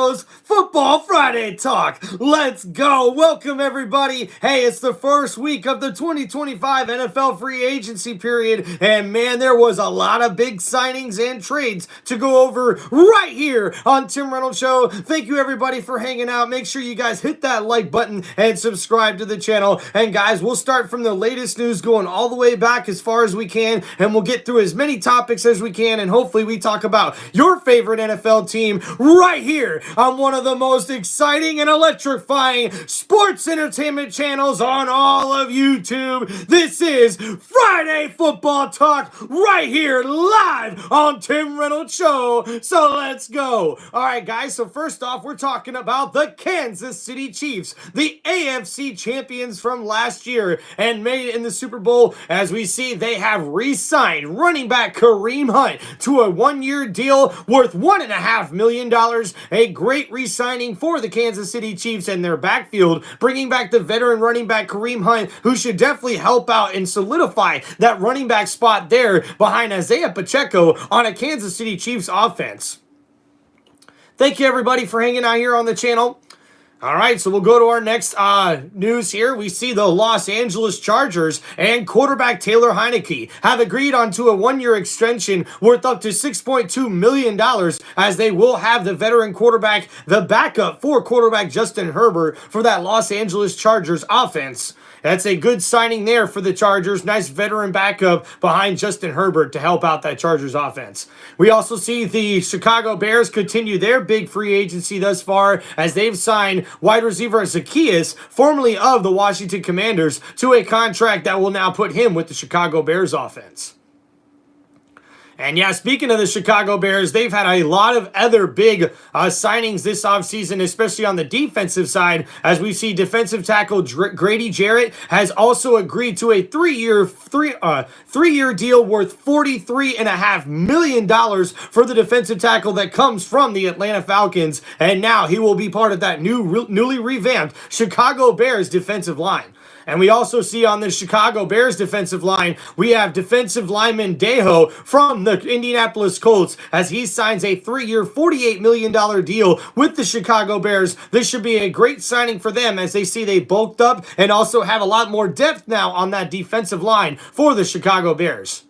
Tim's Football Friday Talk. Let's go. Welcome, everybody. Hey, it's the first week of the 2025 NFL free agency period, and man, there was a lot of big signings and trades to go over right here on Tim Reynolds Show. Thank you, everybody, for hanging out. Make sure you guys hit that like button and subscribe to the channel. And guys, we'll start from the latest news going all the way back as far as we can, and we'll get through as many topics as we can, and hopefully we talk about your favorite NFL team right here on one of the most exciting and electrifying sports entertainment channels on all of YouTube. This is Friday Football Talk right here live on Tim Reynolds Show. So let's go. All right, guys. So first off, we're talking about the Kansas City Chiefs, the AFC champions from last year and made it in the Super Bowl. As we see, they have re-signed running back Kareem Hunt to a one-year deal worth $1.5 million. A great re-signing for the Kansas City Chiefs and their backfield, bringing back the veteran running back Kareem Hunt, who should definitely help out and solidify that running back spot there behind Isaiah Pacheco on a Kansas City Chiefs offense. Thank you, everybody, for hanging out here on the channel. All right, so we'll go to our next news here. We see the Los Angeles Chargers and quarterback Taylor Heineke have agreed onto a one-year extension worth up to $6.2 million, as they will have the veteran quarterback, the backup for quarterback Justin Herbert for that Los Angeles Chargers offense. That's a good signing there for the Chargers. Nice veteran backup behind Justin Herbert to help out that Chargers offense. We also see the Chicago Bears continue their big free agency thus far, as they've signed wide receiver Zacchaeus, formerly of the Washington Commanders, to a contract that will now put him with the Chicago Bears offense. And yeah, speaking of the Chicago Bears, they've had a lot of other big signings this offseason, especially on the defensive side, as we see defensive tackle Grady Jarrett has also agreed to a three-year deal worth $43.5 million for the defensive tackle that comes from the Atlanta Falcons, and now he will be part of that newly revamped Chicago Bears defensive line. And we also see on the Chicago Bears defensive line, we have defensive lineman Dejo from the Indianapolis Colts, as he signs a three-year, $48 million deal with the Chicago Bears. This should be a great signing for them, as they see they bulked up and also have a lot more depth now on that defensive line for the Chicago Bears.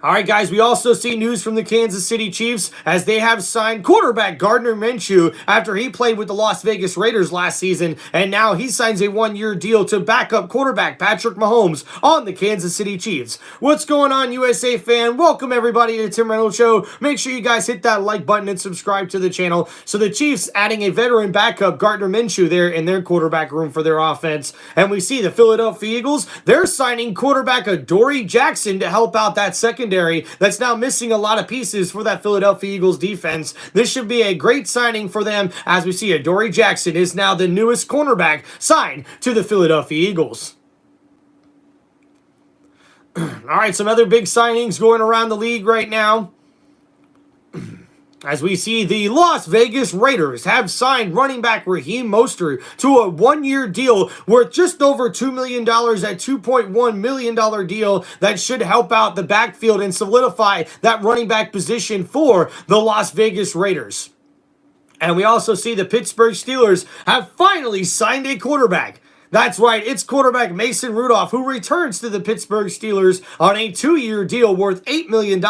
All right, guys, we also see news from the Kansas City Chiefs, as they have signed quarterback Gardner Minshew after he played with the Las Vegas Raiders last season, and now he signs a one-year deal to back up quarterback Patrick Mahomes on the Kansas City Chiefs. What's going on, USA fan? Welcome, everybody, to the Tim Reynolds Show. Make sure you guys hit that like button and subscribe to the channel. So the Chiefs adding a veteran backup, Gardner Minshew, there in their quarterback room for their offense. And we see the Philadelphia Eagles, they're signing quarterback Adoree Jackson to help out that secondary that's now missing a lot of pieces for that Philadelphia Eagles defense. This should be a great signing for them, as we see Adoree Jackson is now the newest cornerback signed to the Philadelphia Eagles. All right, some other big signings going around the league right now, as we see the Las Vegas Raiders have signed running back Raheem Mostert to a one-year deal worth just over $2 million, at $2.1 million deal that should help out the backfield and solidify that running back position for the Las Vegas Raiders. And we also see the Pittsburgh Steelers have finally signed a quarterback. That's right, it's quarterback Mason Rudolph, who returns to the Pittsburgh Steelers on a two-year deal worth $8 million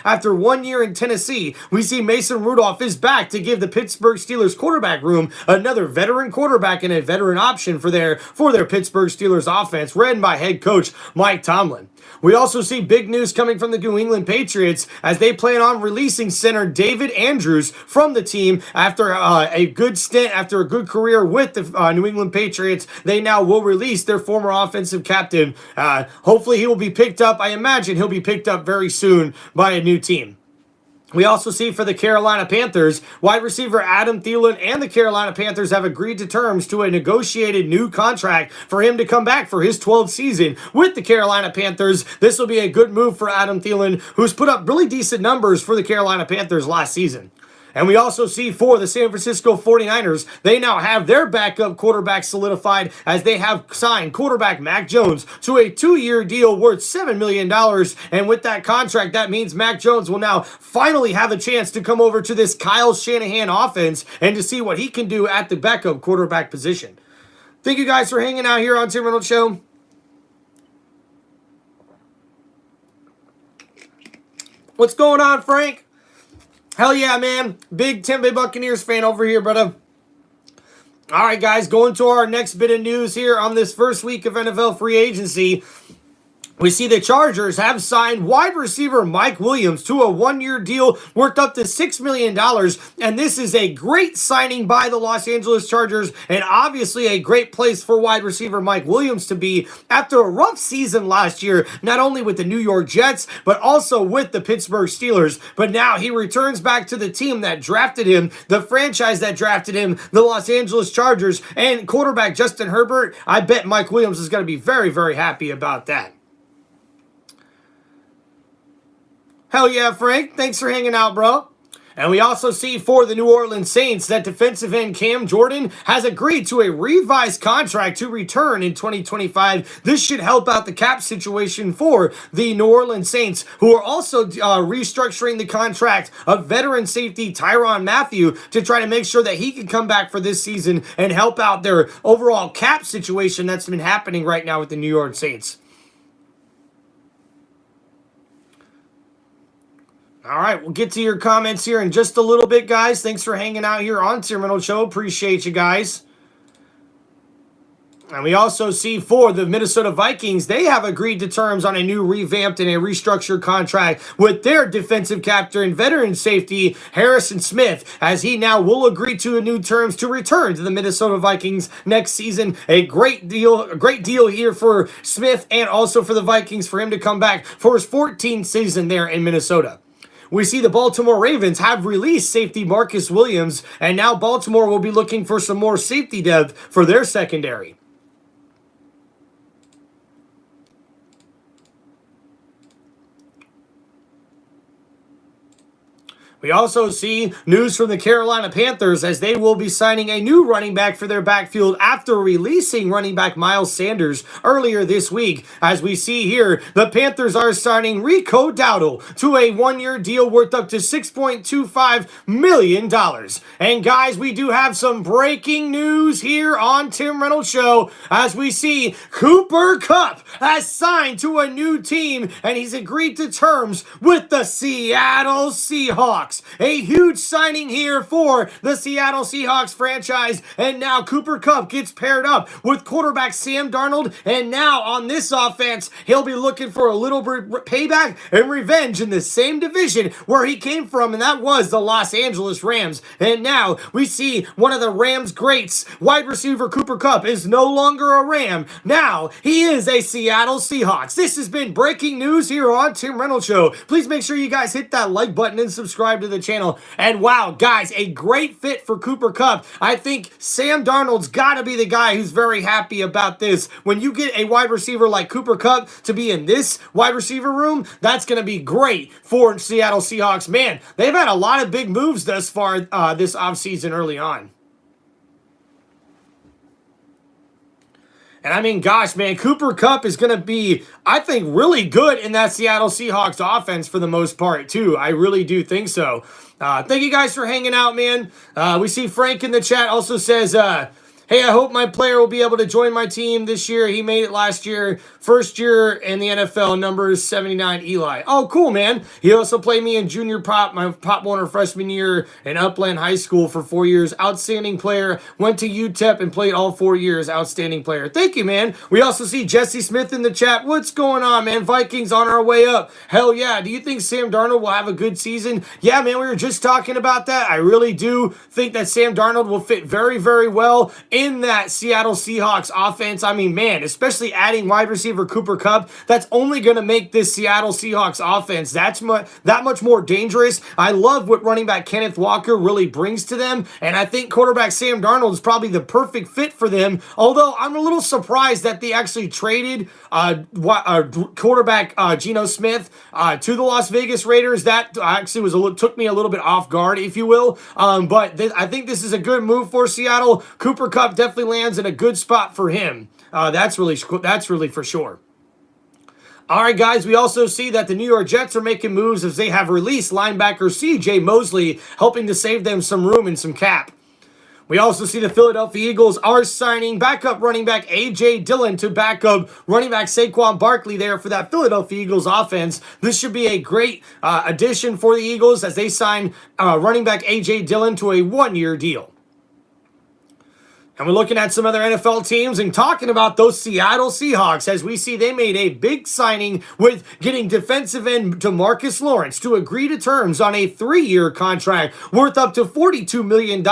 after 1 year in Tennessee. We see Mason Rudolph is back to give the Pittsburgh Steelers quarterback room another veteran quarterback and a veteran option for their Pittsburgh Steelers offense, led by head coach Mike Tomlin. We also see big news coming from the New England Patriots, as they plan on releasing center David Andrews from the team after a good stint, after a good career with the New England Patriots. They now will release their former offensive captain. Hopefully he will be picked up. I imagine he'll be picked up very soon by a new team. We also see for the Carolina Panthers, wide receiver Adam Thielen and the Carolina Panthers have agreed to terms to a negotiated new contract for him to come back for his 12th season with the Carolina Panthers. This will be a good move for Adam Thielen, who's put up really decent numbers for the Carolina Panthers last season. And we also see for the San Francisco 49ers, they now have their backup quarterback solidified as they have signed quarterback Mac Jones to a 2-year deal worth $7 million. And with that contract, that means Mac Jones will now finally have a chance to come over to this Kyle Shanahan offense and to see what he can do at the backup quarterback position. Thank you guys for hanging out here on Tim Reynolds Show. What's going on, Frank? Hell yeah, man. Big Tampa Bay Buccaneers fan over here, brother. All right, guys, going to our next bit of news here on this first week of NFL free agency. We see the Chargers have signed wide receiver Mike Williams to a 1-year deal worth up to $6 million. And this is a great signing by the Los Angeles Chargers and obviously a great place for wide receiver Mike Williams to be after a rough season last year, not only with the New York Jets, but also with the Pittsburgh Steelers. But now he returns back to the team that drafted him, the franchise that drafted him, the Los Angeles Chargers, and quarterback Justin Herbert. I bet Mike Williams is going to be very, very happy about that. Hell yeah, Frank. Thanks for hanging out, bro. And we also see for the New Orleans Saints that defensive end Cam Jordan has agreed to a revised contract to return in 2025. This should help out the cap situation for the New Orleans Saints, who are also restructuring the contract of veteran safety Tyrann Mathieu to try to make sure that he can come back for this season and help out their overall cap situation that's been happening right now with the New York Saints. All right, we'll get to your comments here in just a little bit, guys. Thanks for hanging out here on Tim Reynolds Show. Appreciate you guys. And we also see for the Minnesota Vikings, they have agreed to terms on a new revamped and a restructured contract with their defensive captain, veteran safety, Harrison Smith, as he now will agree to new terms to return to the Minnesota Vikings next season. A great deal here for Smith and also for the Vikings for him to come back for his 14th season there in Minnesota. We see the Baltimore Ravens have released safety Marcus Williams, and now Baltimore will be looking for some more safety depth for their secondary. We also see news from the Carolina Panthers as they will be signing a new running back for their backfield after releasing running back Miles Sanders earlier this week. As we see here, the Panthers are signing Rico Dowdle to a 1-year deal worth up to $6.25 million. And guys, we do have some breaking news here on Tim Reynolds Show as we see Cooper Kupp has signed to a new team and he's agreed to terms with the Seattle Seahawks. A huge signing here for the Seattle Seahawks franchise. And now Cooper Kupp gets paired up with quarterback Sam Darnold. And now on this offense, he'll be looking for a little payback and revenge in the same division where he came from. And that was the Los Angeles Rams. And now we see one of the Rams' greats, wide receiver Cooper Kupp, is no longer a Ram. Now he is a Seattle Seahawks. This has been breaking news here on Tim Reynolds Show. Please make sure you guys hit that like button and subscribe to the channel. And wow, guys, a great fit for Cooper Kupp. I think Sam Darnold's got to be the guy who's very happy about this. When you get a wide receiver like Cooper Kupp to be in this wide receiver room, that's going to be great for Seattle Seahawks. Man, they've had a lot of big moves thus far this offseason early on. And I mean, gosh, man, Cooper Kupp is going to be, I think, really good in that Seattle Seahawks offense for the most part, too. I really do think so. Thank you guys for hanging out, man. We see Frank in the chat also says, hey, I hope my player will be able to join my team this year. He made it last year. First year in the NFL, numbers 79, Eli. Oh, cool, man. He also played me in junior pop, my Pop Warner freshman year in Upland High School for 4 years. Outstanding player. Went to UTEP and played all 4 years. Outstanding player. Thank you, man. We also see Jesse Smith in the chat. What's going on, man? Vikings on our way up. Hell yeah. Do you think Sam Darnold will have a good season? Yeah, man, we were just talking about that. I really do think that Sam Darnold will fit very, very well in in that Seattle Seahawks offense. I mean, man, especially adding wide receiver Cooper Kupp, that's only going to make this Seattle Seahawks offense that much more dangerous. I love what running back Kenneth Walker really brings to them, and I think quarterback Sam Darnold is probably the perfect fit for them, although I'm a little surprised that they actually traded quarterback Geno Smith to the Las Vegas Raiders. That actually took me a little bit off guard, if you will, but I think this is a good move for Seattle. Cooper Kupp definitely lands in a good spot for him. That's really for sure. All right, guys, we also see that the New York Jets are making moves as they have released linebacker C.J. Mosley, helping to save them some room and some cap. We also see the Philadelphia Eagles are signing backup running back A.J. Dillon to back up running back Saquon Barkley there for that Philadelphia Eagles offense. This should be a great addition for the Eagles as they sign running back A.J. Dillon to a one-year deal. And we're looking at some other NFL teams and talking about those Seattle Seahawks as we see they made a big signing with getting defensive end DeMarcus Lawrence to agree to terms on a 3-year contract worth up to $42 million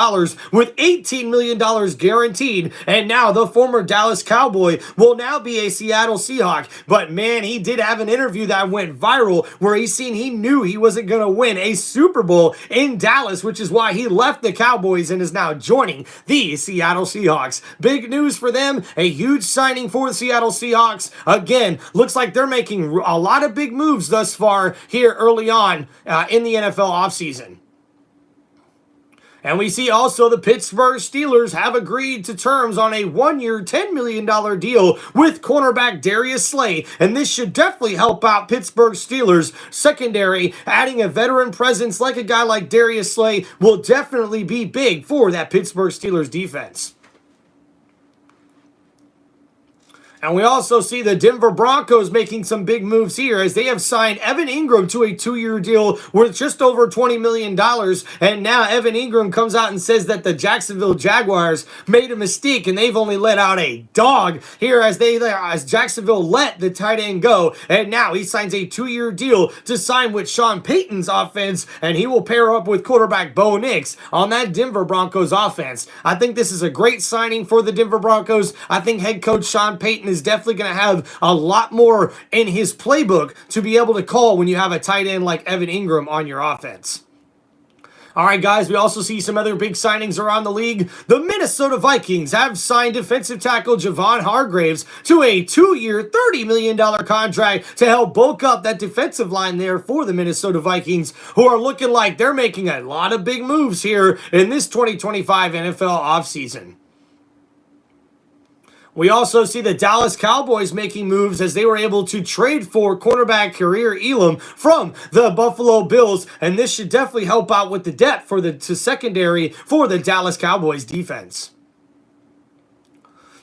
with $18 million guaranteed. And now the former Dallas Cowboy will now be a Seattle Seahawk. But man, he did have an interview that went viral where he knew he wasn't going to win a Super Bowl in Dallas, which is why he left the Cowboys and is now joining the Seattle Seahawks. Big news for them, a huge signing for the Seattle Seahawks. Again, looks like they're making a lot of big moves thus far here early on in the NFL offseason. And we see also the Pittsburgh Steelers have agreed to terms on a 1-year, $10 million deal with cornerback Darius Slay. And this should definitely help out Pittsburgh Steelers secondary. Adding a veteran presence like a guy like Darius Slay will definitely be big for that Pittsburgh Steelers defense. And we also see the Denver Broncos making some big moves here as they have signed Evan Ingram to a 2-year deal worth just over $20 million. And now Evan Ingram comes out and says that the Jacksonville Jaguars made a mistake and they've only let out a dog here as Jacksonville let the tight end go. And now he signs a 2-year deal to sign with Sean Payton's offense, and he will pair up with quarterback Bo Nix on that Denver Broncos offense. I think this is a great signing for the Denver Broncos. I think head coach Sean Payton is definitely going to have a lot more in his playbook to be able to call when you have a tight end like Evan Ingram on your offense. All right, guys, we also see some other big signings around the league. The Minnesota Vikings have signed defensive tackle Javon Hargraves to a 2-year, $30 million contract to help bulk up that defensive line there for the Minnesota Vikings, who are looking like they're making a lot of big moves here in this 2025 NFL offseason. We also see the Dallas Cowboys making moves as they were able to trade for cornerback Kariir Elam from the Buffalo Bills, and this should definitely help out with the depth for the secondary for the Dallas Cowboys defense.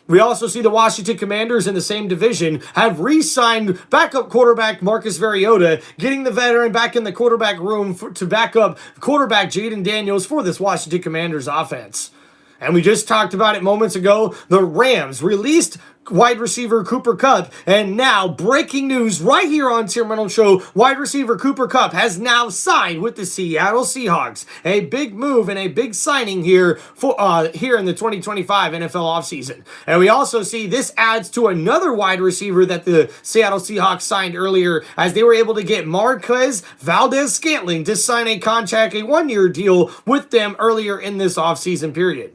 We also see the Washington Commanders in the same division have re-signed backup quarterback Marcus Mariota, getting the veteran back in the quarterback room to back up quarterback Jaden Daniels for this Washington Commanders offense. And we just talked about it moments ago. The Rams released wide receiver Cooper Kupp, and now breaking news right here on TimReynoldsShow, wide receiver Cooper Kupp has now signed with the Seattle Seahawks. A big move and a big signing here for here in the 2025 NFL offseason. And we also see this adds to another wide receiver that the Seattle Seahawks signed earlier as they were able to get Marquez Valdes-Scantling to sign a contract, a 1-year deal with them earlier in this offseason period.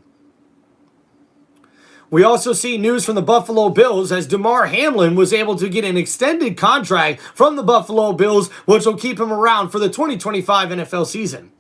We also see news from the Buffalo Bills as Damar Hamlin was able to get an extended contract from the Buffalo Bills, which will keep him around for the 2025 NFL season.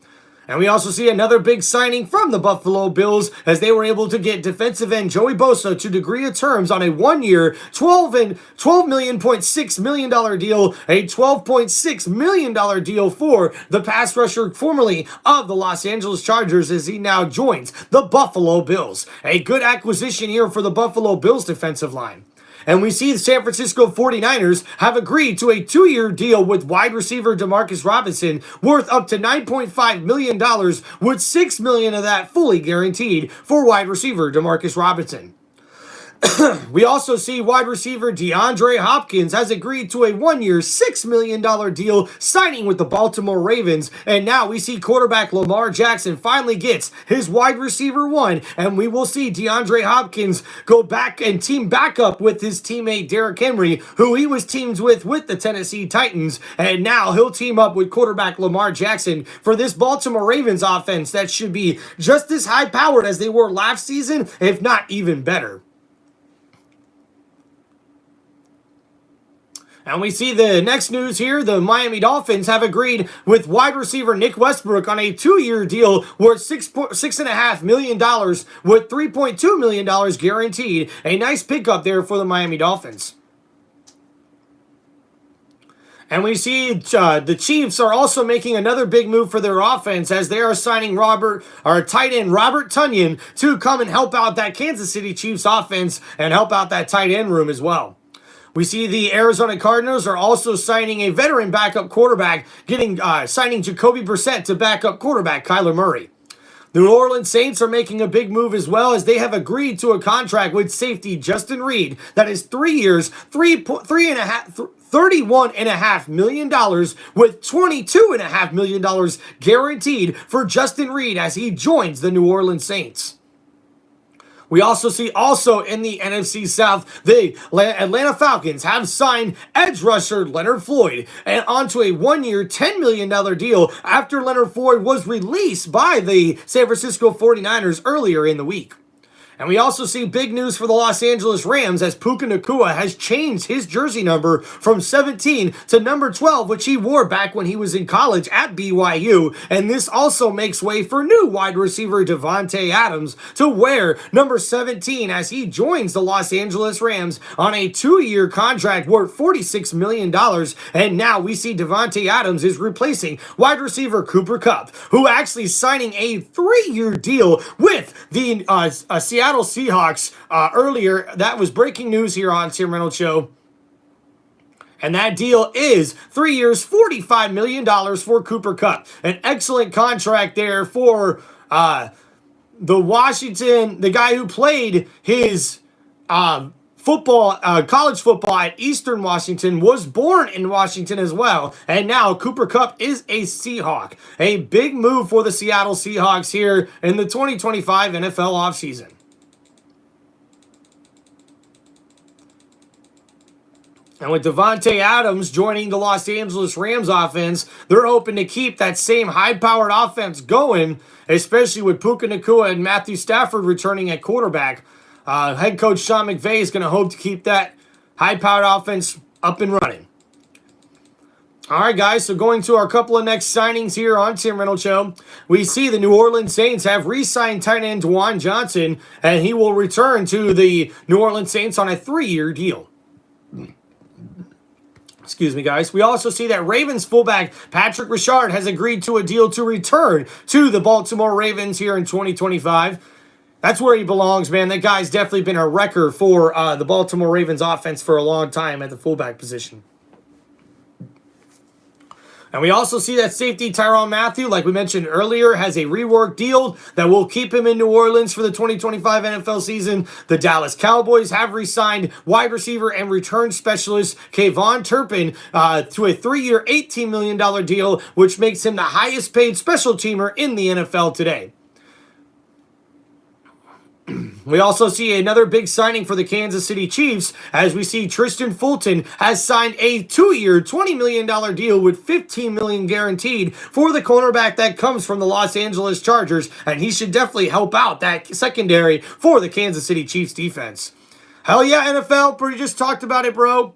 And we also see another big signing from the Buffalo Bills as they were able to get defensive end Joey Bosa to agree to terms on a 1-year, $12.6 million deal, a $12.6 million deal for the pass rusher formerly of the Los Angeles Chargers as he now joins the Buffalo Bills. A good acquisition here for the Buffalo Bills defensive line. And we see the San Francisco 49ers have agreed to a 2-year deal with wide receiver Demarcus Robinson worth up to $9.5 million, with $6 million of that fully guaranteed for wide receiver Demarcus Robinson. We also see wide receiver DeAndre Hopkins has agreed to a 1-year, $6 million deal signing with the Baltimore Ravens. And now we see quarterback Lamar Jackson finally gets his wide receiver one. And we will see DeAndre Hopkins go back and team back up with his teammate Derrick Henry, who he was teamed with the Tennessee Titans. And now he'll team up with quarterback Lamar Jackson for this Baltimore Ravens offense that should be just as high powered as they were last season, if not even better. And we see the next news here. The Miami Dolphins have agreed with wide receiver Nick Westbrook on a 2-year deal worth $6.5 million with $3.2 million guaranteed. A nice pickup there for the Miami Dolphins. And we see the Chiefs are also making another big move for their offense as they are signing tight end Robert Tonyan to come and help out that Kansas City Chiefs offense and help out that tight end room as well. We see the Arizona Cardinals are also signing a veteran backup quarterback, signing Jacoby Brissett to backup quarterback Kyler Murray. The New Orleans Saints are making a big move as well as they have agreed to a contract with safety Justin Reid that is 3 years, $31.5 million with $22.5 million guaranteed for Justin Reid as he joins the New Orleans Saints. We also see in the NFC South, the Atlanta Falcons have signed edge rusher Leonard Floyd and onto a 1-year, $10 million deal after Leonard Floyd was released by the San Francisco 49ers earlier in the week. And we also see big news for the Los Angeles Rams as Puka Nacua has changed his jersey number from 17 to number 12, which he wore back when he was in college at BYU. And this also makes way for new wide receiver Davante Adams to wear number 17 as he joins the Los Angeles Rams on a 2-year contract worth $46 million. And now we see Davante Adams is replacing wide receiver Cooper Kupp, who actually signing a 3-year deal with the Seattle Seahawks earlier. That was breaking news here on TimReynolds Show. And that deal is 3 years, $45 million for Cooper Kupp. An excellent contract there for the guy who played his college football at Eastern Washington, was born in Washington as well. And now Cooper Kupp is a Seahawk. A big move for the Seattle Seahawks here in the 2025 NFL offseason. And with Davante Adams joining the Los Angeles Rams offense, they're hoping to keep that same high-powered offense going, especially with Puka Nacua and Matthew Stafford returning at quarterback. Head coach Sean McVay is going to hope to keep that high-powered offense up and running. All right, guys, so going to our couple of next signings here on Tim Reynolds Show, we see the New Orleans Saints have re-signed tight end Juwan Johnson, and he will return to the New Orleans Saints on a 3-year deal. Excuse me, guys. We also see that Ravens fullback Patrick Richard has agreed to a deal to return to the Baltimore Ravens here in 2025. That's where he belongs, man. That guy's definitely been a wrecker for the Baltimore Ravens offense for a long time at the fullback position. And we also see that safety Tyrann Mathieu, like we mentioned earlier, has a rework deal that will keep him in New Orleans for the 2025 NFL season. The Dallas Cowboys have re-signed wide receiver and return specialist Kayvon Turpin to a 3-year, $18 million deal, which makes him the highest paid special teamer in the NFL today. We also see another big signing for the Kansas City Chiefs as we see Tristan Fulton has signed a 2-year, $20 million deal with $15 million guaranteed for the cornerback that comes from the Los Angeles Chargers, and he should definitely help out that secondary for the Kansas City Chiefs defense. Hell yeah, NFL. We just talked about it, bro.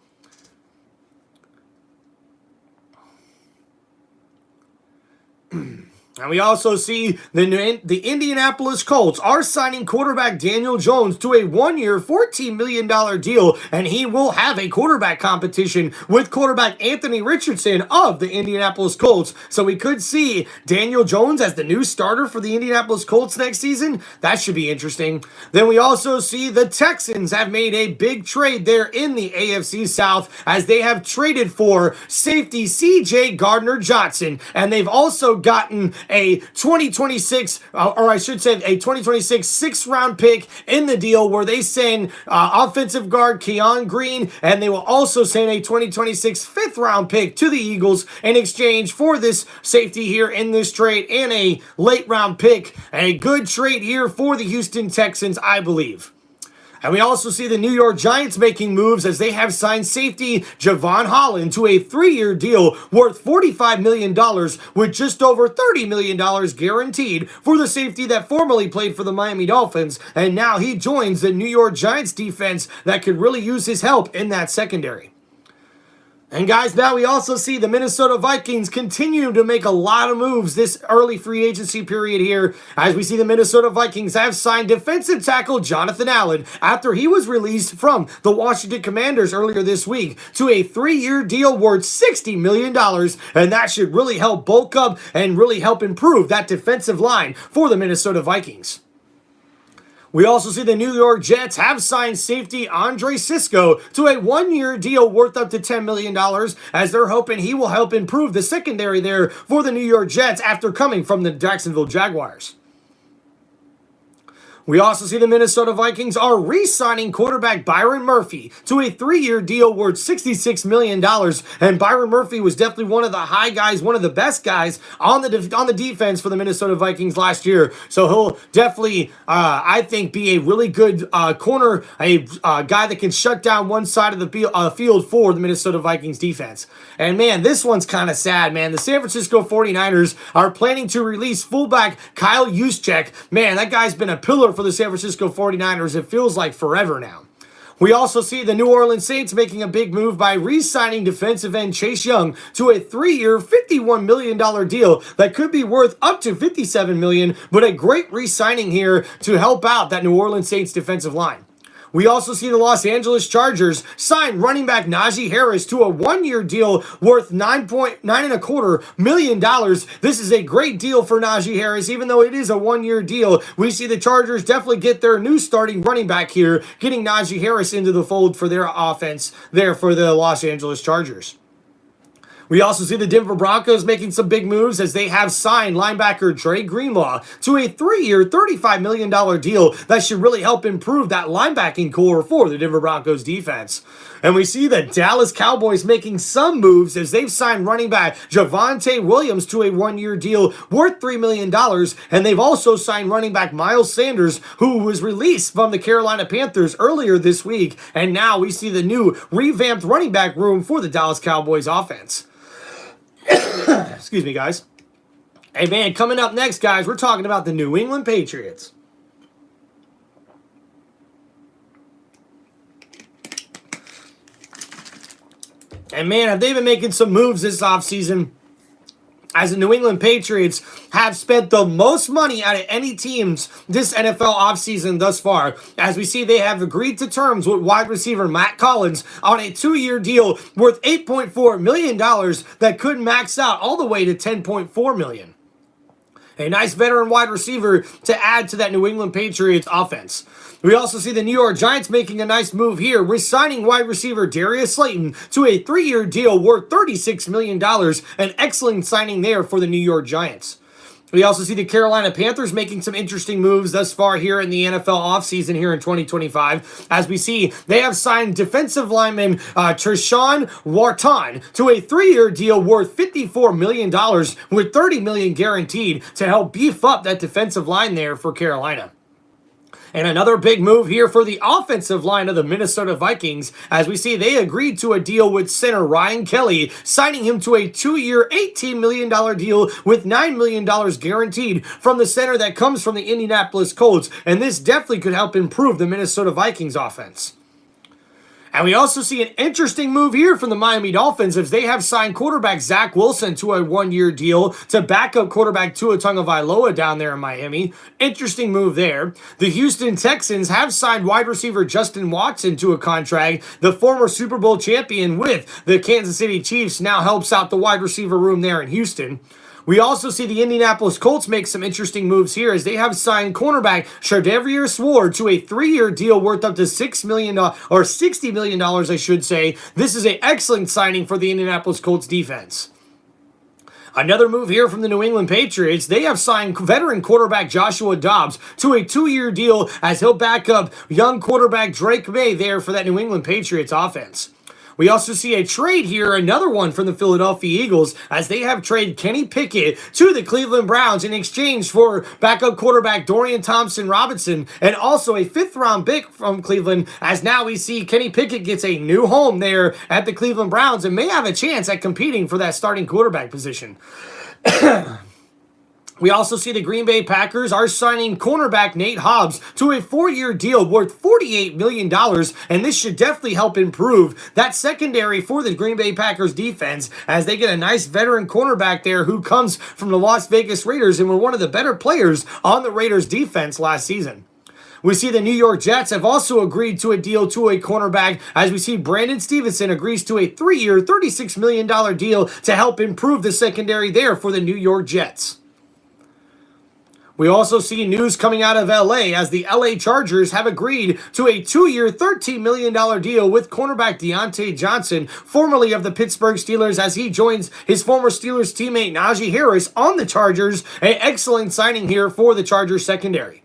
And we also see the Indianapolis Colts are signing quarterback Daniel Jones to a 1-year, $14 million deal, and he will have a quarterback competition with quarterback Anthony Richardson of the Indianapolis Colts. So we could see Daniel Jones as the new starter for the Indianapolis Colts next season. That should be interesting. Then we also see the Texans have made a big trade there in the AFC South as they have traded for safety C.J. Gardner-Johnson, and they've also gotten a 2026, or I should say a 2026 sixth-round pick in the deal, where they send offensive guard Keon Green, and they will also send a 2026 fifth-round pick to the Eagles in exchange for this safety here in this trade, and a late-round pick. A good trade here for the Houston Texans, I believe. And we also see the New York Giants making moves as they have signed safety Javon Holland to a 3-year deal worth $45 million with just over $30 million guaranteed for the safety that formerly played for the Miami Dolphins. And now he joins the New York Giants defense that could really use his help in that secondary. And guys, now we also see the Minnesota Vikings continue to make a lot of moves this early free agency period here, as we see the Minnesota Vikings have signed defensive tackle Jonathan Allen after he was released from the Washington Commanders earlier this week to a 3-year deal worth $60 million, and that should really help bulk up and really help improve that defensive line for the Minnesota Vikings. We also see the New York Jets have signed safety Andre Sisco to a 1-year deal worth up to $10 million, as they're hoping he will help improve the secondary there for the New York Jets after coming from the Jacksonville Jaguars. We also see the Minnesota Vikings are re-signing quarterback Byron Murphy to a 3-year deal worth $66 million. And Byron Murphy was definitely one of the high guys, one of the best guys on the defense for the Minnesota Vikings last year. So he'll definitely, I think, be a really good corner, a guy that can shut down one side of the field for the Minnesota Vikings defense. And man, this one's kind of sad, man. The San Francisco 49ers are planning to release fullback Kyle Juszczyk. Man, that guy's been a pillar for the San Francisco 49ers. It feels like forever now. We also see the New Orleans Saints making a big move by re-signing defensive end Chase Young to a 3-year, $51 million deal that could be worth up to $57 million, but a great re-signing here to help out that New Orleans Saints defensive line. We also see the Los Angeles Chargers sign running back Najee Harris to a 1-year deal worth $9.25 million. This is a great deal for Najee Harris, even though it is a 1-year deal. We see the Chargers definitely get their new starting running back here, getting Najee Harris into the fold for their offense there for the Los Angeles Chargers. We also see the Denver Broncos making some big moves as they have signed linebacker Dre Greenlaw to a 3-year, $35 million deal that should really help improve that linebacking core for the Denver Broncos defense. And we see the Dallas Cowboys making some moves as they've signed running back Javonte Williams to a 1-year deal worth $3 million. And they've also signed running back Miles Sanders, who was released from the Carolina Panthers earlier this week. And now we see the new revamped running back room for the Dallas Cowboys offense. Excuse me, guys. Hey, man, coming up next, guys, we're talking about the New England Patriots. And, man, have they been making some moves this offseason? As the New England Patriots have spent the most money out of any teams this NFL offseason thus far. As we see, they have agreed to terms with wide receiver Matt Collins on a 2-year deal worth $8.4 million that could max out all the way to $10.4 million. A nice veteran wide receiver to add to that New England Patriots offense. We also see the New York Giants making a nice move here, re-signing wide receiver Darius Slayton to a 3-year deal worth $36 million. An excellent signing there for the New York Giants. We also see the Carolina Panthers making some interesting moves thus far here in the NFL offseason here in 2025. As we see, they have signed defensive lineman Treshaun Wharton to a 3-year deal worth $54 million with $30 million guaranteed to help beef up that defensive line there for Carolina. And another big move here for the offensive line of the Minnesota Vikings, as we see they agreed to a deal with center Ryan Kelly, signing him to a 2-year, $18 million deal with $9 million guaranteed from the center that comes from the Indianapolis Colts. And this definitely could help improve the Minnesota Vikings offense. And we also see an interesting move here from the Miami Dolphins as they have signed quarterback Zach Wilson to a 1-year deal to back up quarterback Tua Tagovailoa down there in Miami. Interesting move there. The Houston Texans have signed wide receiver Justin Watson to a contract. The former Super Bowl champion with the Kansas City Chiefs now helps out the wide receiver room there in Houston. We also see the Indianapolis Colts make some interesting moves here as they have signed cornerback Charvarius Sword to a 3-year deal worth up to $6 million, or $60 million, I should say. This is an excellent signing for the Indianapolis Colts defense. Another move here from the New England Patriots. They have signed veteran quarterback Joshua Dobbs to a 2-year deal as he'll back up young quarterback Drake May there for that New England Patriots offense. We also see a trade here, another one from the Philadelphia Eagles, as they have traded Kenny Pickett to the Cleveland Browns in exchange for backup quarterback Dorian Thompson-Robinson and also a 5th-round pick from Cleveland, as now we see Kenny Pickett gets a new home there at the Cleveland Browns and may have a chance at competing for that starting quarterback position. We also see the Green Bay Packers are signing cornerback Nate Hobbs to a 4-year deal worth $48 million, and this should definitely help improve that secondary for the Green Bay Packers defense as they get a nice veteran cornerback there who comes from the Las Vegas Raiders and were one of the better players on the Raiders defense last season. We see the New York Jets have also agreed to a deal to a cornerback as we see Brandon Stevenson agrees to a 3-year, $36 million deal to help improve the secondary there for the New York Jets. We also see news coming out of LA as the LA Chargers have agreed to a 2-year, $13 million deal with cornerback Deontay Johnson, formerly of the Pittsburgh Steelers, as he joins his former Steelers teammate Najee Harris on the Chargers. An excellent signing here for the Chargers secondary.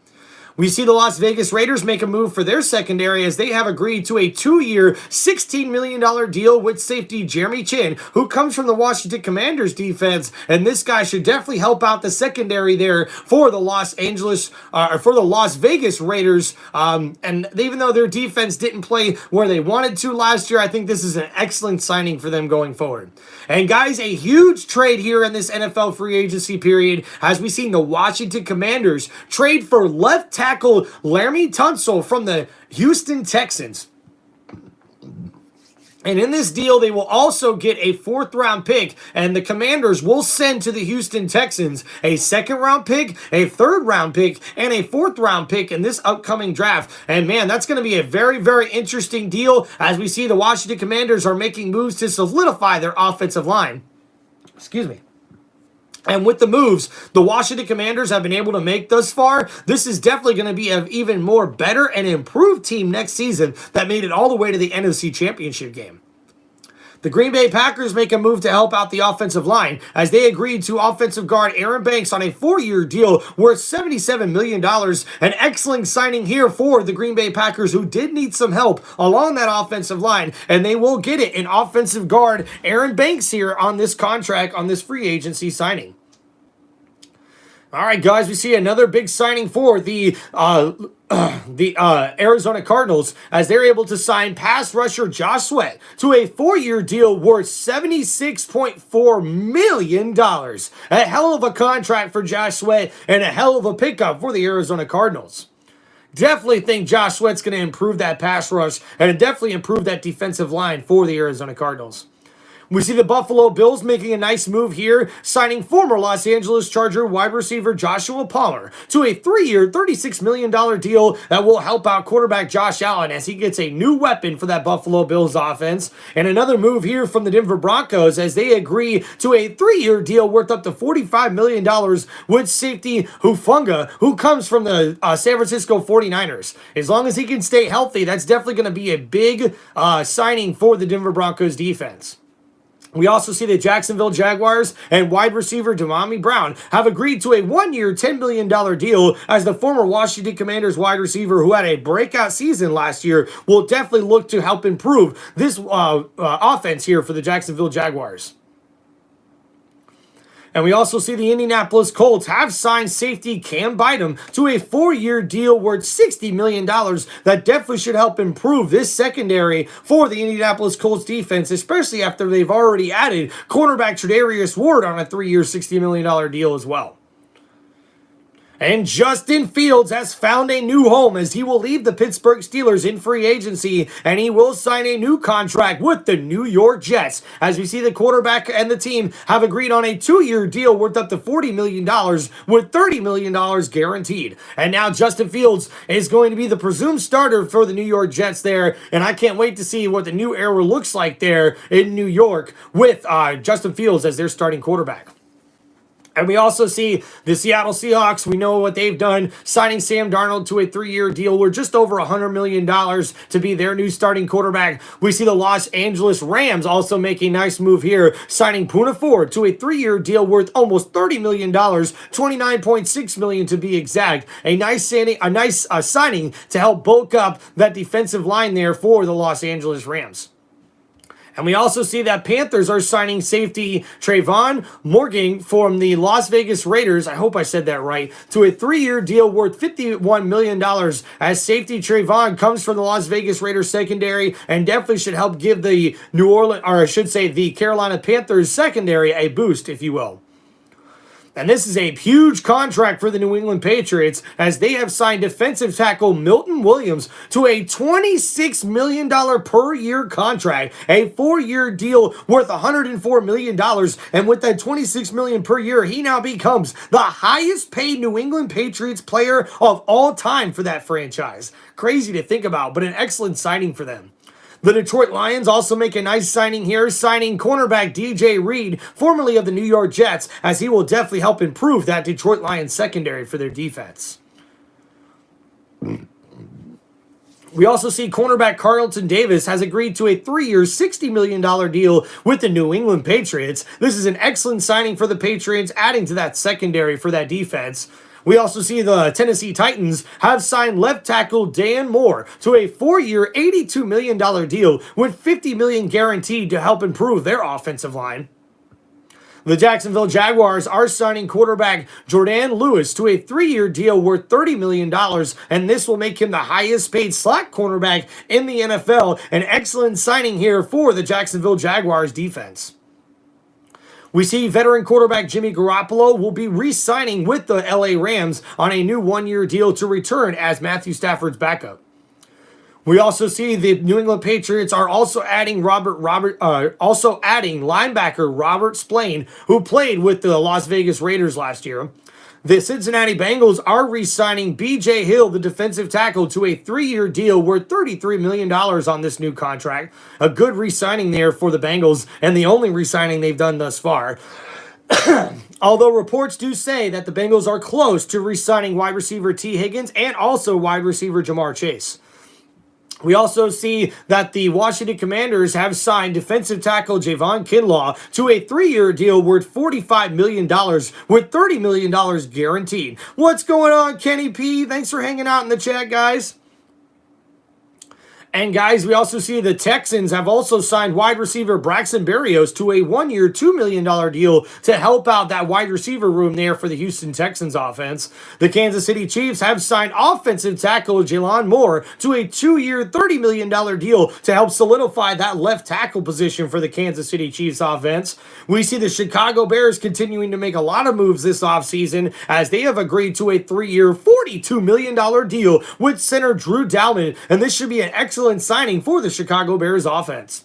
We see the Las Vegas Raiders make a move for their secondary as they have agreed to a 2-year, $16 million deal with safety Jeremy Chin, who comes from the Washington Commanders defense, and this guy should definitely help out the secondary there for the Las Vegas Raiders. And even though their defense didn't play where they wanted to last year, I think this is an excellent signing for them going forward. And guys, a huge trade here in this NFL free agency period as we've seen the Washington Commanders trade for left tackle Laremy Tunsil from the Houston Texans. And in this deal, they will also get a 4th-round pick, and the Commanders will send to the Houston Texans a 2nd-round pick, a 3rd-round pick, and a 4th-round pick in this upcoming draft. And man, that's going to be a very, very interesting deal as we see the Washington Commanders are making moves to solidify their offensive line. Excuse me. And with the moves the Washington Commanders have been able to make thus far, this is definitely going to be an even more better and improved team next season that made it all the way to the NFC Championship game. The Green Bay Packers make a move to help out the offensive line as they agreed to offensive guard Aaron Banks on a 4-year deal worth $77 million. An excellent signing here for the Green Bay Packers, who did need some help along that offensive line, and they will get it in offensive guard Aaron Banks here on this contract, on this free agency signing. All right, guys, we see another big signing for the Arizona Cardinals as they're able to sign pass rusher Josh Sweat to a 4-year deal worth $76.4 million. A hell of a contract for Josh Sweat and a hell of a pickup for the Arizona Cardinals. Definitely think Josh Sweat's going to improve that pass rush and definitely improve that defensive line for the Arizona Cardinals. We see the Buffalo Bills making a nice move here, signing former Los Angeles Charger wide receiver Joshua Palmer to a 3-year, $36 million deal that will help out quarterback Josh Allen as he gets a new weapon for that Buffalo Bills offense. And another move here from the Denver Broncos as they agree to a 3-year deal worth up to $45 million with safety Hufanga, who comes from the San Francisco 49ers. As long as he can stay healthy, that's definitely going to be a big signing for the Denver Broncos defense. We also see the Jacksonville Jaguars and wide receiver Damami Brown have agreed to a 1-year, $10 million deal as the former Washington Commanders wide receiver who had a breakout season last year will definitely look to help improve this offense here for the Jacksonville Jaguars. And we also see the Indianapolis Colts have signed safety Cam Bynum to a 4-year deal worth $60 million that definitely should help improve this secondary for the Indianapolis Colts defense, especially after they've already added cornerback Tre'Davious Ward on a 3-year, $60 million deal as well. And Justin Fields has found a new home as he will leave the Pittsburgh Steelers in free agency, and he will sign a new contract with the New York Jets. As we see the quarterback and the team have agreed on a 2-year deal worth up to $40 million with $30 million guaranteed. And now Justin Fields is going to be the presumed starter for the New York Jets there, and I can't wait to see what the new era looks like there in New York with Justin Fields as their starting quarterback. And we also see the Seattle Seahawks. We know what they've done, signing Sam Darnold to a 3-year deal worth just over $100 million to be their new starting quarterback. We see the Los Angeles Rams also make a nice move here, signing Poona Ford to a 3-year deal worth almost $30 million, $29.6 million to be exact. A nice signing to help bulk up that defensive line there for the Los Angeles Rams. And we also see that Panthers are signing safety Trayvon Morgan from the Las Vegas Raiders, I hope I said that right, to a 3-year deal worth $51 million, as safety Trayvon comes from the Las Vegas Raiders secondary and definitely should help give the the Carolina Panthers secondary a boost, if you will. And this is a huge contract for the New England Patriots, as they have signed defensive tackle Milton Williams to a $26 million per year contract, a 4-year deal worth $104 million. And with that $26 million per year, he now becomes the highest paid New England Patriots player of all time for that franchise. Crazy to think about, but an excellent signing for them. The Detroit Lions also make a nice signing here, signing cornerback DJ Reed, formerly of the New York Jets, as he will definitely help improve that Detroit Lions secondary for their defense. We also see cornerback Carlton Davis has agreed to a 3-year, $60 million deal with the New England Patriots. This is an excellent signing for the Patriots, adding to that secondary for that defense. We also see the Tennessee Titans have signed left tackle Dan Moore to a 4-year, $82 million deal with $50 million guaranteed to help improve their offensive line. The Jacksonville Jaguars are signing quarterback Jordan Lewis to a 3-year deal worth $30 million, and this will make him the highest paid slot cornerback in the NFL. An excellent signing here for the Jacksonville Jaguars defense. We see veteran quarterback Jimmy Garoppolo will be re-signing with the LA Rams on a new 1-year deal to return as Matthew Stafford's backup. We also see the New England Patriots are also adding linebacker Robert Spillane, who played with the Las Vegas Raiders last year. The Cincinnati Bengals are re-signing B.J. Hill, the defensive tackle, to a 3-year deal worth $33 million on this new contract. A good re-signing there for the Bengals, and the only re-signing they've done thus far. Although reports do say that the Bengals are close to re-signing wide receiver T. Higgins and also wide receiver Jamar Chase. We also see that the Washington Commanders have signed defensive tackle Javon Kinlaw to a 3-year deal worth $45 million with $30 million guaranteed. What's going on, Kenny P? Thanks for hanging out in the chat, guys. And guys, we also see the Texans have also signed wide receiver Braxton Berrios to a 1-year, $2 million deal to help out that wide receiver room there for the Houston Texans offense. The Kansas City Chiefs have signed offensive tackle Jalen Moore to a 2-year, $30 million deal to help solidify that left tackle position for the Kansas City Chiefs offense. We see the Chicago Bears continuing to make a lot of moves this offseason, as they have agreed to a 3-year, $42 million deal with center Drew Dalman, and this should be an excellent signing for the Chicago Bears offense.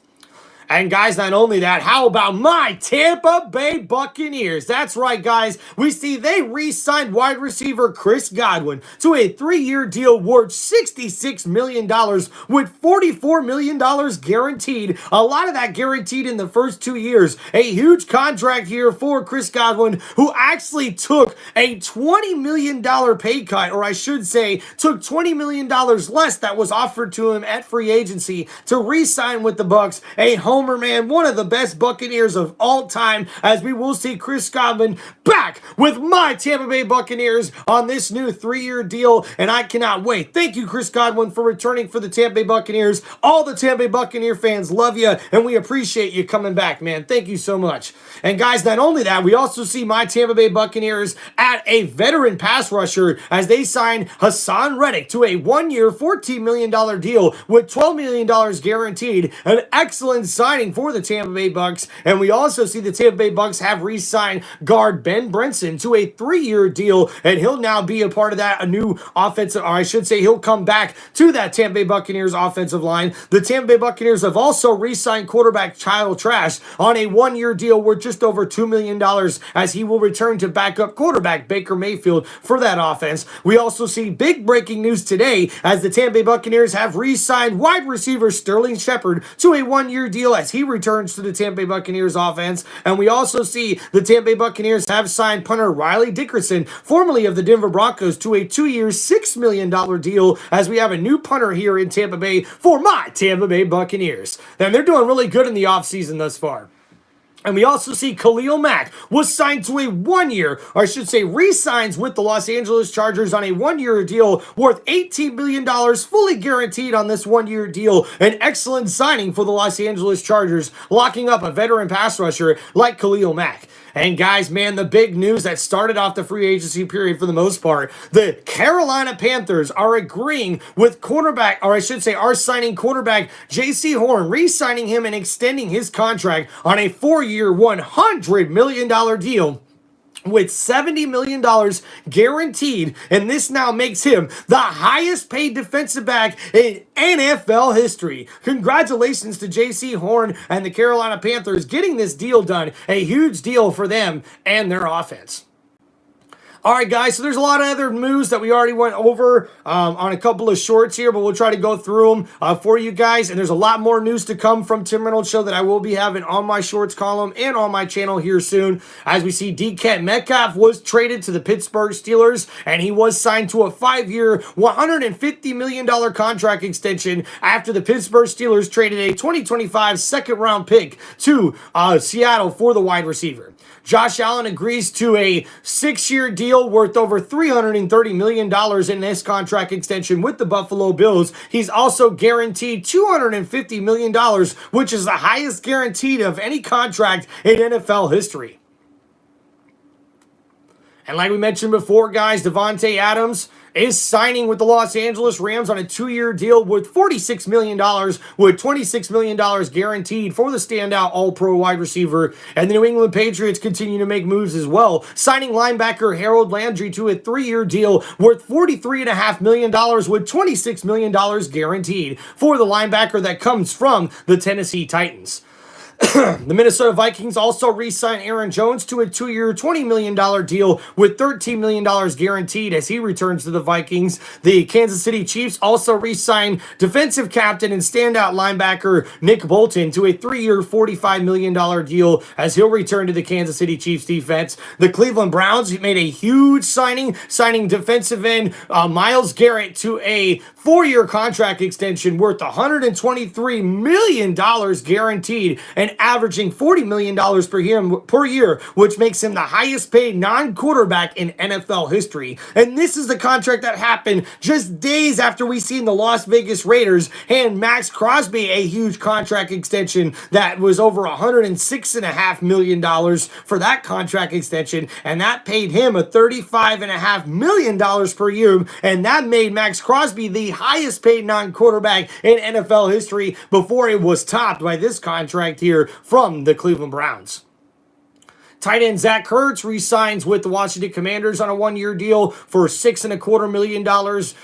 And guys, not only that, how about my Tampa Bay Buccaneers? That's right, guys. We see they re-signed wide receiver Chris Godwin to a 3-year deal worth $66 million with $44 million guaranteed. A lot of that guaranteed in the first 2 years. A huge contract here for Chris Godwin, who actually took a $20 million pay cut, or I should say, took $20 million less that was offered to him at free agency to re-sign with the Bucs. A homer man, one of the best Buccaneers of all time, as we will see Chris Godwin back with my Tampa Bay Buccaneers on this new 3-year deal, and I cannot wait. Thank you, Chris Godwin, for returning for the Tampa Bay Buccaneers. All the Tampa Bay Buccaneer fans love you, and we appreciate you coming back, man. Thank you so much. And guys, not only that, we also see my Tampa Bay Buccaneers at a veteran pass rusher as they sign Hassan Reddick to a 1-year, $14 million deal with $12 million guaranteed. An excellent signing for the Tampa Bay Bucs. And we also see the Tampa Bay Bucs have re-signed guard Ben Brinson to a 3-year deal, and he'll now be a part of that, a new offensive, or I should say he'll come back to that Tampa Bay Buccaneers offensive line. The Tampa Bay Buccaneers have also re-signed quarterback Kyle Trask on a 1-year deal worth just over $2 million, as he will return to backup quarterback Baker Mayfield for that offense. We also see big breaking news today as the Tampa Bay Buccaneers have re-signed wide receiver Sterling Shepard to a 1-year deal deal as he returns to the Tampa Bay Buccaneers offense. And we also see the Tampa Bay Buccaneers have signed punter Riley Dickerson, formerly of the Denver Broncos, to a 2-year, $6 million deal as we have a new punter here in Tampa Bay for my Tampa Bay Buccaneers. And they're doing really good in the offseason thus far. And we also see Khalil Mack was signed to a 1-year, or I should say re-signs with the Los Angeles Chargers on a 1-year deal worth $18 million, fully guaranteed on this 1-year deal. An excellent signing for the Los Angeles Chargers, locking up a veteran pass rusher like Khalil Mack. And guys, man, the big news that started off the free agency period for the most part, the Carolina Panthers are agreeing with cornerback, or I should say are signing cornerback J.C. Horn, re-signing him and extending his contract on a 4-year, $100 million deal with $70 million guaranteed, and this now makes him the highest paid defensive back in NFL history. Congratulations to J.C. Horn and the Carolina Panthers getting this deal done. A huge deal for them and their offense. All right, guys, so there's a lot of other moves that we already went over on a couple of shorts here, but we'll try to go through them for you guys. And there's a lot more news to come from Tim Reynolds Show that I will be having on my shorts column and on my channel here soon. As we see, DK Metcalf was traded to the Pittsburgh Steelers, and he was signed to a 5-year, $150 million contract extension after the Pittsburgh Steelers traded a 2025 second-round pick to Seattle for the wide receiver. Josh Allen agrees to a 6-year deal worth over $330 million in this contract extension with the Buffalo Bills. He's also guaranteed $250 million, which is the highest guaranteed of any contract in NFL history. And like we mentioned before, guys, Davante Adams is signing with the Los Angeles Rams on a 2-year deal worth $46 million, with $26 million guaranteed for the standout All-Pro wide receiver. And the New England Patriots continue to make moves as well, signing linebacker Harold Landry to a 3-year deal worth $43.5 million, with $26 million guaranteed for the linebacker that comes from the Tennessee Titans. The Minnesota Vikings also re-signed Aaron Jones to a 2-year, $20 million deal with $13 million guaranteed as he returns to the Vikings. The Kansas City Chiefs also re-signed defensive captain and standout linebacker Nick Bolton to a 3-year, $45 million deal as he'll return to the Kansas City Chiefs defense. The Cleveland Browns made a huge signing defensive end Myles Garrett to a 4-year contract extension worth $123 million guaranteed and averaging $40 million per year, which makes him the highest paid non-quarterback in NFL history. And this is the contract that happened just days after we seen the Las Vegas Raiders hand Max Crosby a huge contract extension that was over $106.5 million for that contract extension, and that paid him a $35.5 million per year, and that made Max Crosby the highest paid non-quarterback in NFL history before it was topped by this contract here from the Cleveland Browns. Tight end Zach Ertz re-signs with the Washington Commanders on a 1-year deal for $6.25 million.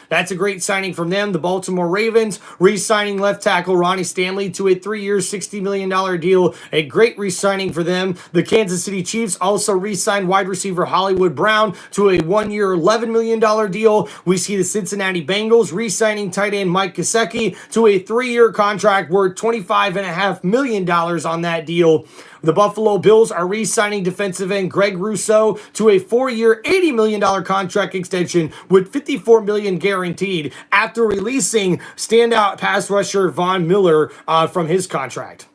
That's a great signing from them. The Baltimore Ravens re-signing left tackle Ronnie Stanley to a 3-year, $60 million deal. A great re-signing for them. The Kansas City Chiefs also re-signed wide receiver Hollywood Brown to a 1-year, $11 million deal. We see the Cincinnati Bengals re-signing tight end Mike Gesicki to a 3-year contract worth $25.5 million on that deal. The Buffalo Bills are re-signing defensive end Greg Rousseau to a 4-year, $80 million contract extension with $54 million guaranteed after releasing standout pass rusher Von Miller from his contract.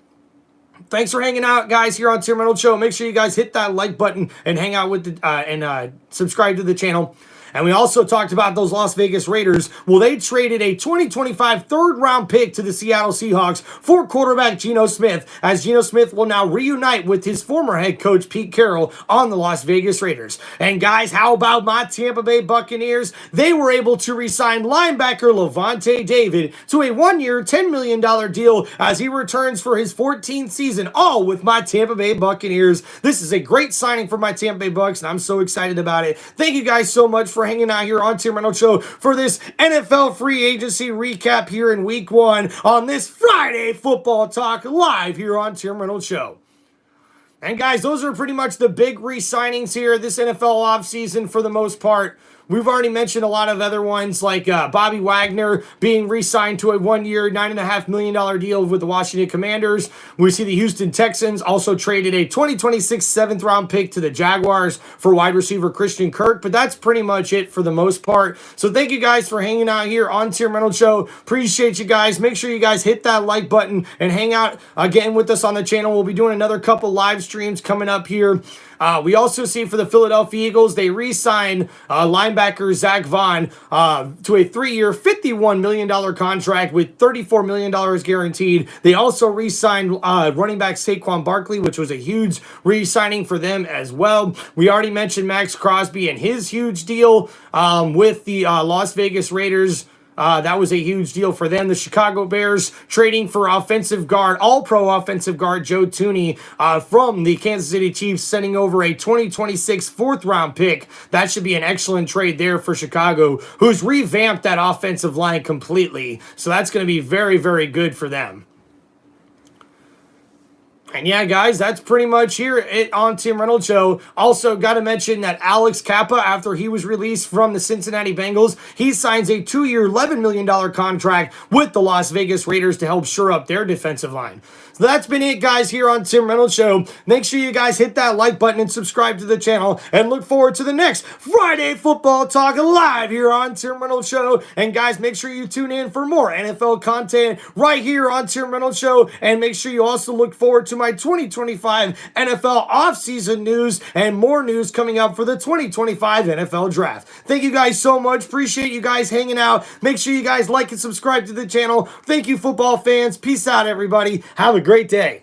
Thanks for hanging out, guys, here on Tim Reynolds Show. Make sure you guys hit that like button and hang out with the and subscribe to the channel. And we also talked about those Las Vegas Raiders. Well, they traded a 2025 third-round pick to the Seattle Seahawks for quarterback Geno Smith, as Geno Smith will now reunite with his former head coach Pete Carroll on the Las Vegas Raiders. And guys, how about my Tampa Bay Buccaneers? They were able to re-sign linebacker Lavonte David to a 1-year, $10 million deal as he returns for his 14th season, all with my Tampa Bay Buccaneers. This is a great signing for my Tampa Bay Bucs, and I'm so excited about it. Thank you guys so much for hanging out here on Tim Reynolds Show for this NFL free agency recap here in week 1 on this Friday Football Talk live here on Tim Reynolds Show. And guys, those are pretty much the big re-signings here this NFL offseason for the most part. We've already mentioned a lot of other ones like Bobby Wagner being re-signed to a 1-year, $9.5 million deal with the Washington Commanders. We see the Houston Texans also traded a 2026 7th-round pick to the Jaguars for wide receiver Christian Kirk, but that's pretty much it for the most part. So thank you guys for hanging out here on Tim Reynolds Show. Appreciate you guys. Make sure you guys hit that like button and hang out again with us on the channel. We'll be doing another couple live streams coming up here. We also see for the Philadelphia Eagles, they re-signed linebacker Zach Vaughn to a 3-year, $51 million contract with $34 million guaranteed. They also re-signed running back Saquon Barkley, which was a huge re-signing for them as well. We already mentioned Max Crosby and his huge deal with the Las Vegas Raiders. That was a huge deal for them. The Chicago Bears trading for offensive guard, all-pro offensive guard Joe Thuney from the Kansas City Chiefs, sending over a 2026 4th-round pick. That should be an excellent trade there for Chicago, who's revamped that offensive line completely. So that's going to be very, very good for them. And yeah, guys, that's pretty much here on Tim Reynolds Show. Also, got to mention that Alex Kappa, after he was released from the Cincinnati Bengals, he signs a 2-year, $11 million contract with the Las Vegas Raiders to help shore up their defensive line. So that's been it, guys, here on Tim Reynolds Show. Make sure you guys hit that like button and subscribe to the channel, and look forward to the next Friday Football Talk live here on Tim Reynolds Show. And guys, make sure you tune in for more NFL content right here on Tim Reynolds Show, and make sure you also look forward to my 2025 NFL offseason news and more news coming up for the 2025 NFL Draft. Thank you guys so much. Appreciate you guys hanging out. Make sure you guys like and subscribe to the channel. Thank you, football fans. Peace out, everybody. Have a great day.